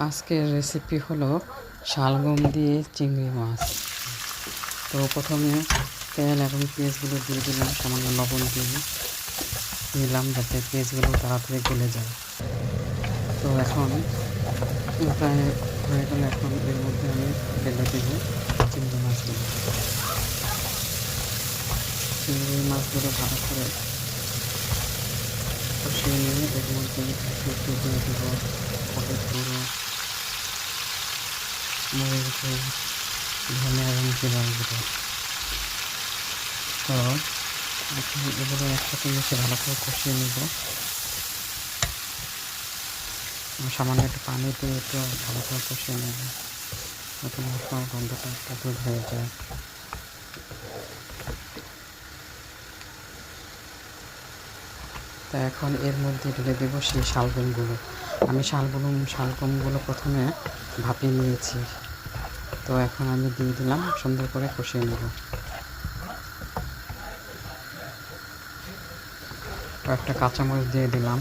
আজকের রেসিপি হলো শালগম দিয়ে চিংড়ি মাছ। তো প্রথমে তেল এবং পেঁয়াজগুলো দিয়ে দিলাম, সামান্য লবণ দিয়ে দিলাম যাতে পেঁয়াজগুলো তাড়াতাড়ি গলে যায়। তো এখন প্রায় হয়ে গেলে এখন এর মধ্যে আমি ঢেলে দেবো চিংড়ি মাছগুলো। চিংড়ি মাছগুলো ভালো করে কষিয়ে নিয়ে এর মধ্যে একটু দিয়ে দেবো হলুদ গুঁড়ো, মরিচ গুঁড়ো, ধনে এবং জিরার গুঁড়ো। তো এখন এগুলো একসাথে মিশে ভালো করে কষিয়ে নেব। সামান্য একটু পানি দিয়ে একটু ভালো করে কষিয়ে নেব যাতে মশলার গন্ধটা একটা দূর হয়ে যায়। তা এখন এর মধ্যে ঢেলে দেবো সেই শালগমগুলো। আমি শালগমগুলো প্রথমে ভাপিয়ে নিয়েছি। তো এখন আমি দিয়ে দিলাম, সুন্দর করে কষিয়ে নেব। কয়েকটা কাঁচামরিচ দিয়ে দিলাম।